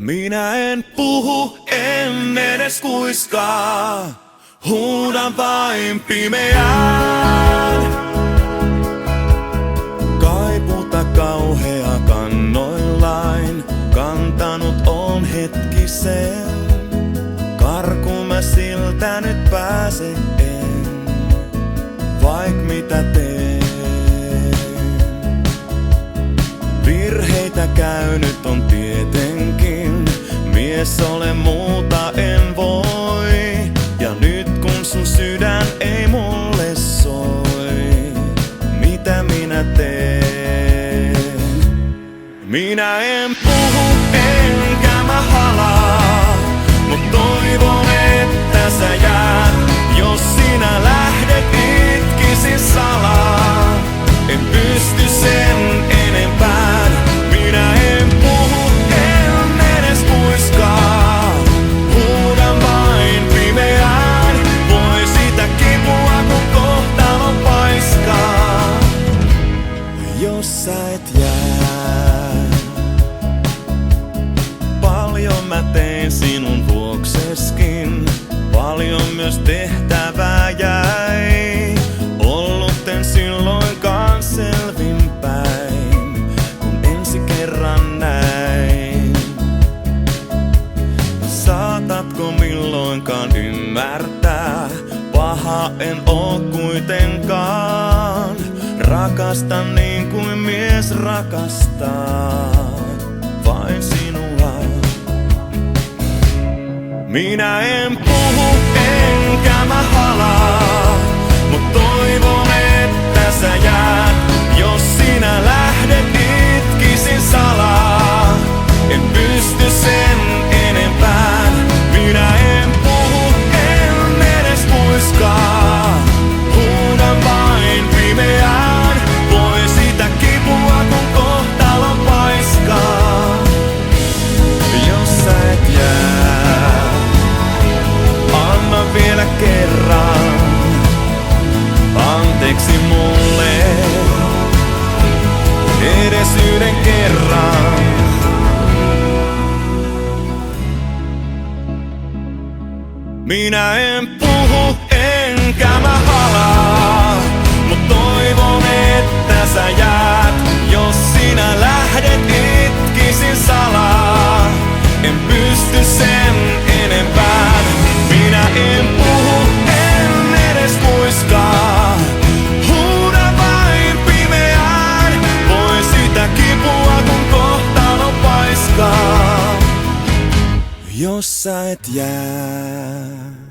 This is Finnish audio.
Minä en puhu, en edes kuiskaa, huudan vain pimeään. Kaipuuta kauhea kannoillain, kantanut on hetkisen. Karkuun mä siltä nyt pääsen en, vaik mitä teen. Virheitä käynyt on tietenkin, mies ole muuta en voi. Ja nyt kun sun sydän ei mulle soi, mitä minä teen? Minä en puhu enkä mä halaa, mut toivon että sä jäät. Jos sinä lähdet itkisin salaa, en pysty sen enempään. Minä en puhu, en edes kuiskaa, huudan vain pimeään. Voi sitä kipua kun kohtalon paiskaa, jos sä et jää. Paljon mä tein sinun vuokseskin, paljon myös tehtävää jäi. Ollut en silloinkaan selvinpäin, kun ensi kerran näin. Saatatko milloinkaan ymmärtää, paha en oo kuitenkaan. Rakastan niin kuin mies rakastaa, vain sinua. Minä en puhu enkä mä halaa, mut toivon että sä jäät. Jos sinä lähdet itkisin salaa, en pysty sen enempään. Minä en puhu, en edes kuiskaa, huudan vain pimeään. Voi sitä kipua kun kohtalon paiskaa, jos sä et jää. Anna vielä kerran anteeksi mulle, edes yhden kerran. Minä en puhu enkä mä halaa, mut toivon että sä jäät. Jos sinä lähdet itkisin salaa, en pysty sen enempään. Minä en puhu, en edes kuiskaa, huudan vain pimeään. Voi sitä kipua kun kohtalon paiskaa, jos sä et jää.